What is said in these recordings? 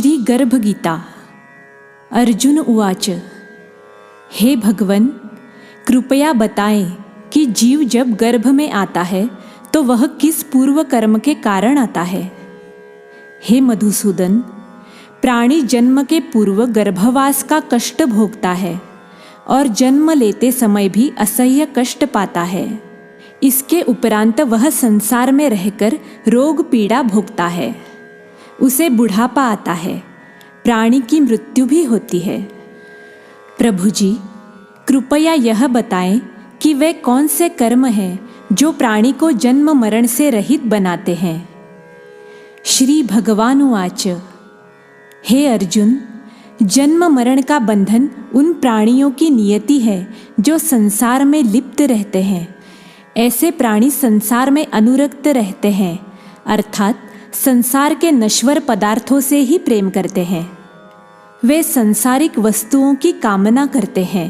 श्री गर्भ गीता। अर्जुन उवाच। हे भगवन, कृपया बताएं कि जीव जब गर्भ में आता है तो वह किस पूर्व कर्म के कारण आता है। हे मधुसूदन, प्राणी जन्म के पूर्व गर्भवास का कष्ट भोगता है और जन्म लेते समय भी असह्य कष्ट पाता है। इसके उपरांत वह संसार में रहकर रोग पीड़ा भोगता है। उसे बुढ़ापा आता है, प्राणी की मृत्यु भी होती है। प्रभु जी, कृपया यह बताएं कि वे कौन से कर्म हैं जो प्राणी को जन्म मरण से रहित बनाते हैं। श्री भगवान उवाच। हे अर्जुन, जन्म मरण का बंधन उन प्राणियों की नियति है जो संसार में लिप्त रहते हैं। ऐसे प्राणी संसार में अनुरक्त रहते हैं, अर्थात संसार के नश्वर पदार्थों से ही प्रेम करते हैं। वे सांसारिक वस्तुओं की कामना करते हैं।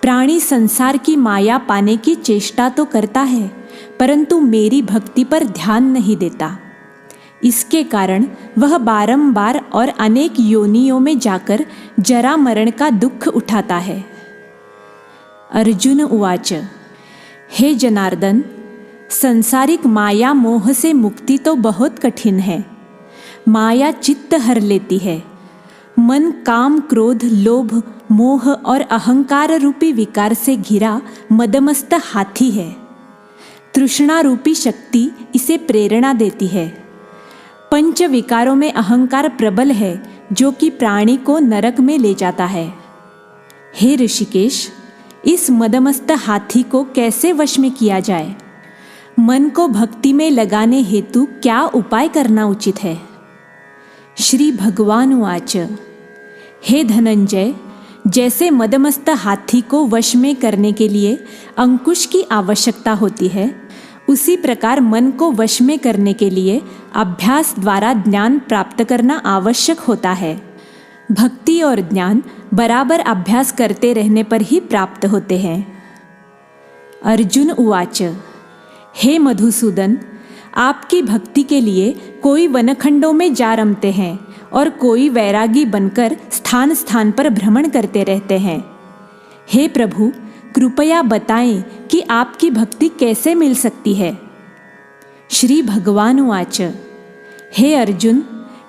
प्राणी संसार की माया पाने की चेष्टा तो करता है, परंतु मेरी भक्ति पर ध्यान नहीं देता। इसके कारण वह बारंबार और अनेक योनियों में जाकर जरा मरण का दुख उठाता है। अर्जुन उवाच। हे जनार्दन, संसारिक माया मोह से मुक्ति तो बहुत कठिन है। माया चित्त हर लेती है। मन काम, क्रोध, लोभ, मोह और अहंकार रूपी विकार से घिरा मदमस्त हाथी है। तृष्णा रूपी शक्ति इसे प्रेरणा देती है। पंच विकारों में अहंकार प्रबल है, जो कि प्राणी को नरक में ले जाता है। हे ऋषिकेश, इस मदमस्त हाथी को कैसे वश में किया जाए? मन को भक्ति में लगाने हेतु क्या उपाय करना उचित है? श्री भगवान उवाच। हे धनंजय, जैसे मदमस्त हाथी को वश में करने के लिए अंकुश की आवश्यकता होती है, उसी प्रकार मन को वश में करने के लिए अभ्यास द्वारा ज्ञान प्राप्त करना आवश्यक होता है। भक्ति और ज्ञान बराबर अभ्यास करते रहने पर ही प्राप्त होते हैं। अर्जुन उवाच। हे मधुसूदन, आपकी भक्ति के लिए कोई वनखंडों में जा रमते हैं और कोई वैरागी बनकर स्थान स्थान पर भ्रमण करते रहते हैं। हे प्रभु, कृपया बताएं कि आपकी भक्ति कैसे मिल सकती है। श्री भगवान उवाच। हे अर्जुन,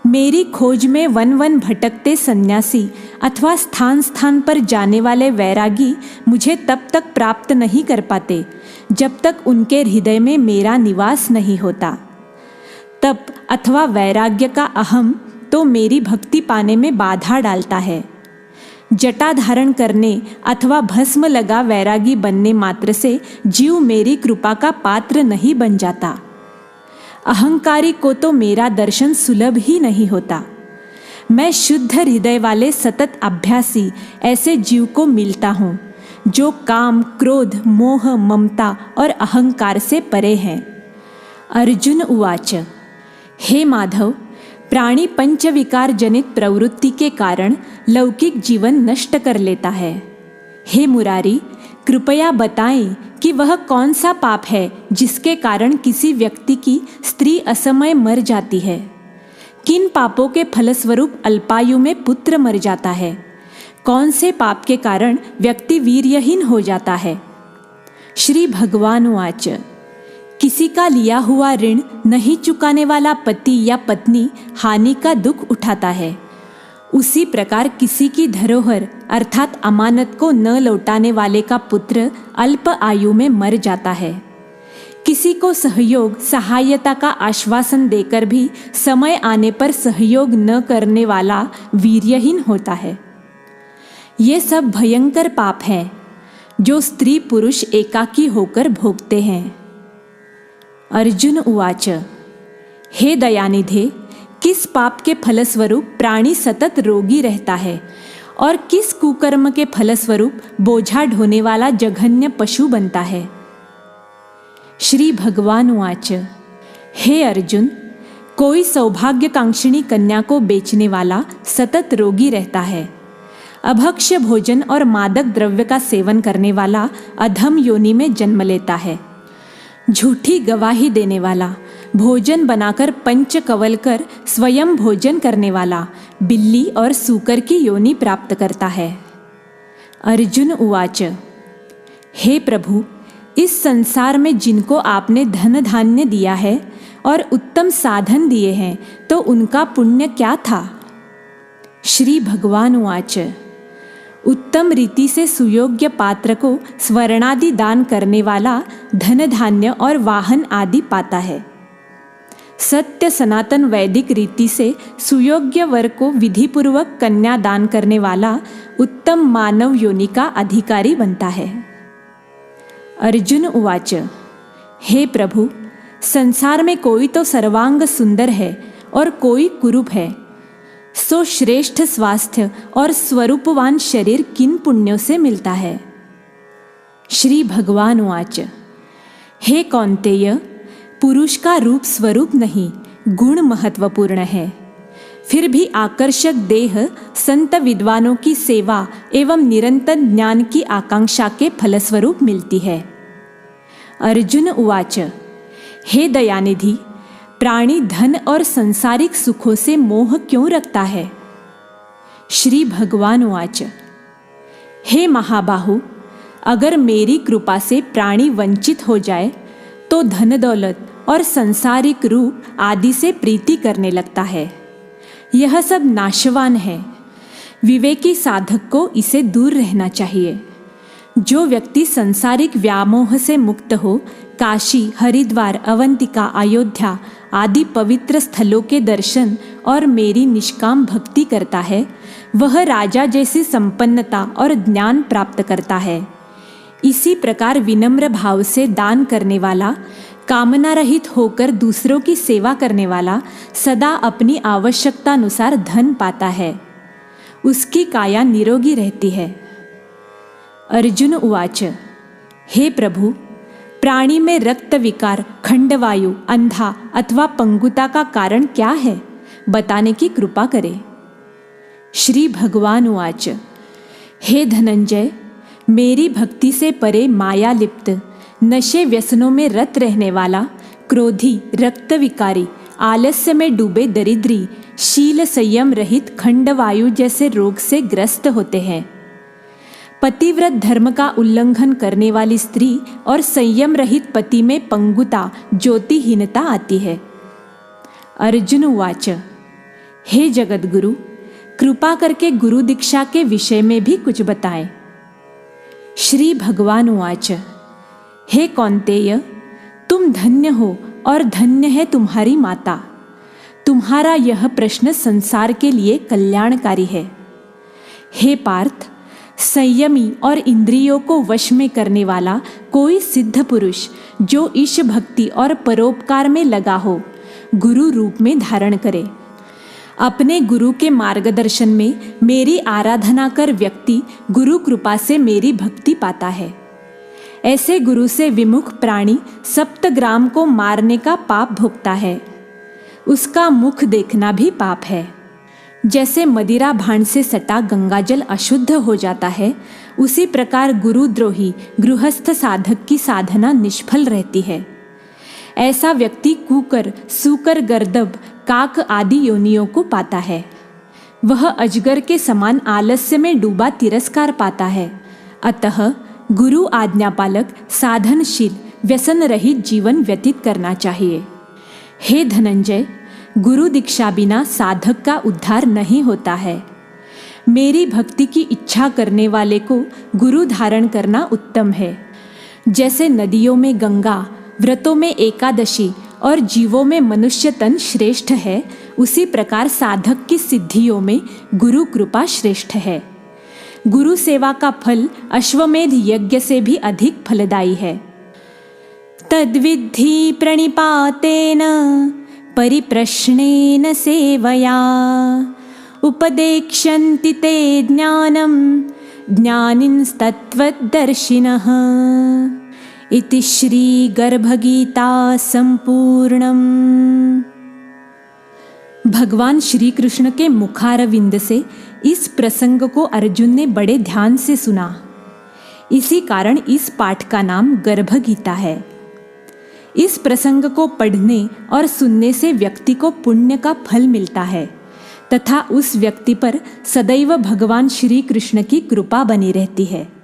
मेरी खोज में वन वन भटकते सन्यासी अथवा स्थान स्थान पर जाने वाले वैरागी मुझे तब तक प्राप्त नहीं कर पाते जब तक उनके हृदय में मेरा निवास नहीं होता। तप अथवा वैराग्य का अहम तो मेरी भक्ति पाने में बाधा डालता है। जटा धारण करने अथवा भस्म लगा वैरागी बनने मात्र से जीव मेरी कृपा का पात्र नहीं बन जाता। अहंकारी को तो मेरा दर्शन सुलभ ही नहीं होता। मैं शुद्ध हृदय वाले सतत अभ्यासी ऐसे जीव को मिलता हूँ जो काम, क्रोध, मोह, ममता और अहंकार से परे हैं। अर्जुन उवाच। हे माधव, प्राणी पंचविकार जनित प्रवृत्ति के कारण लौकिक जीवन नष्ट कर लेता है। हे मुरारी, कृपया बताएं कि वह कौन सा पाप है जिसके कारण किसी व्यक्ति की स्त्री असमय मर जाती है। किन पापों के फलस्वरूप अल्पायु में पुत्र मर जाता है? कौन से पाप के कारण व्यक्ति वीर्यहीन हो जाता है? श्री भगवान उवाच। किसी का लिया हुआ ऋण नहीं चुकाने वाला पति या पत्नी हानि का दुख उठाता है। उसी प्रकार किसी की धरोहर अर्थात अमानत को न लौटाने वाले का पुत्र अल्प आयु में मर जाता है। किसी को सहयोग, सहायता का आश्वासन देकर भी समय आने पर सहयोग न करने वाला वीर्यहीन होता है। ये सब भयंकर पाप हैं जो स्त्री पुरुष एकाकी होकर भोगते हैं। अर्जुन उवाच। हे दयानिधे, किस पाप के फलस्वरूप प्राणी सतत रोगी रहता है और किस कुकर्म के फलस्वरूप बोझा ढोने वाला जघन्य पशु बनता है? श्री भगवान उवाच। हे अर्जुन, कोई सौभाग्यकांक्षिणी कन्या को बेचने वाला सतत रोगी रहता है। अभक्ष्य भोजन और मादक द्रव्य का सेवन करने वाला अधम योनि में जन्म लेता है। झूठी गवाही देने वाला, भोजन बनाकर पंच कवल कर स्वयं भोजन करने वाला, बिल्ली और सूकर की योनि प्राप्त करता है। अर्जुन उवाच, हे प्रभु, इस संसार में जिनको आपने धन धान्य दिया है और उत्तम साधन दिए हैं, तो उनका पुण्य क्या था? श्री भगवान उवाच, उत्तम रीति से सुयोग्य पात्र को स्वर्णादि दान करने वाला धन धान्य और वाहन आदि पाता है। सत्य सनातन वैदिक रीति से सुयोग्य वर को विधिपूर्वक कन्या दान करने वाला उत्तम मानव योनि का अधिकारी बनता है। अर्जुन उवाच, हे प्रभु, संसार में कोई तो सर्वांग सुंदर है और कोई कुरूप है, सो श्रेष्ठ स्वास्थ्य और स्वरूपवान शरीर किन पुण्यों से मिलता है? श्री भगवान उवाच, हे कौन्तेय, पुरुष का रूप स्वरूप नहीं, गुण महत्वपूर्ण है। फिर भी आकर्षक देह संत विद्वानों की सेवा एवं निरंतर ज्ञान की आकांक्षा के फलस्वरूप मिलती है। अर्जुन उवाच, हे दयानिधि, प्राणी धन और संसारिक सुखों से मोह क्यों रखता है? श्री भगवान उवाच, हे महाबाहु, अगर मेरी कृपा से प्राणी वंचित हो जाए तो धन दौलत और संसारिक रूप आदि से प्रीति करने लगता है। यह सब नाशवान है। विवेकी साधक को इसे दूर रहना चाहिए। जो व्यक्ति संसारिक व्यामोह से मुक्त हो काशी, हरिद्वार, अवंतिका, अयोध्या आदि पवित्र स्थलों के दर्शन और मेरी निष्काम भक्ति करता है, वह राजा जैसी संपन्नता और ज्ञान प्राप्त करता है। इसी प्रकार विनम्र भाव से दान करने वाला, कामना रहित होकर दूसरों की सेवा करने वाला सदा अपनी आवश्यकता अनुसार धन पाता है। उसकी काया निरोगी रहती है। अर्जुन उवाच, हे प्रभु, प्राणी में रक्त विकार, खंडवायु, अंधा अथवा पंगुता का कारण क्या है? बताने की कृपा करे। श्री भगवान उवाच, हे धनंजय, मेरी भक्ति से परे माया लिप्त, नशे व्यसनों में रत रहने वाला, क्रोधी, रक्त विकारी, आलस्य में डूबे दरिद्री, शील संयम रहित खंडवायु जैसे रोग से ग्रस्त होते हैं। पतिव्रत धर्म का उल्लंघन करने वाली स्त्री और संयम रहित पति में पंगुता, ज्योतिहीनता आती है। अर्जुन उवाच, हे जगद्गुरु, कृपा करके गुरु दीक्षा के विषय में भी कुछ बताएं। श्री भगवान उवाच, हे कौन्तेय, तुम धन्य हो और धन्य है तुम्हारी माता। तुम्हारा यह प्रश्न संसार के लिए कल्याणकारी है। हे पार्थ, संयमी और इंद्रियों को वश में करने वाला कोई सिद्ध पुरुष जो ईश भक्ति और परोपकार में लगा हो, गुरु रूप में धारण करे। अपने गुरु के मार्गदर्शन में मेरी आराधना कर व्यक्ति गुरु कृपा से मेरी भक्ति पाता है। ऐसे गुरु से विमुख प्राणी सप्तग्राम को मारने का पाप भोगता है। उसका मुख देखना भी पाप है। जैसे मदिरा भांड से सटा गंगाजल अशुद्ध हो जाता है, उसी प्रकार गुरुद्रोही गृहस्थ साधक की साधना निष्फल रहती है। ऐसा व्यक्ति कूकर, सूकर, गर्दभ, काक आदि योनियों को पाता है। वह अजगर के समान आलस्य में डूबा तिरस्कार पाता है। अतः गुरु आज्ञापालक, साधनशील, व्यसन रहित जीवन व्यतीत करना चाहिए। हे धनंजय, गुरु दीक्षा बिना साधक का उद्धार नहीं होता है। मेरी भक्ति की इच्छा करने वाले को गुरु धारण करना उत्तम है। जैसे नदियों में गंगा, व्रतों में एकादशी और जीवों में मनुष्य तन श्रेष्ठ है, उसी प्रकार साधक की सिद्धियों में गुरु कृपा श्रेष्ठ है। गुरु सेवा का फल अश्वमेध यज्ञ से भी अधिक फलदायी है। तद्विद्धि प्रणिपातेन परिप्रश्नेन सेवया उपदेक्ष्यन्ति ते ज्ञानं ज्ञानिनस्तत्त्वदर्शिनः। इति श्री गर्भगीता संपूर्णम। भगवान श्री कृष्ण के मुखारविंद से इस प्रसंग को अर्जुन ने बड़े ध्यान से सुना। इसी कारण इस पाठ का नाम गर्भगीता है। इस प्रसंग को पढ़ने और सुनने से व्यक्ति को पुण्य का फल मिलता है तथा उस व्यक्ति पर सदैव भगवान श्री कृष्ण की कृपा बनी रहती है।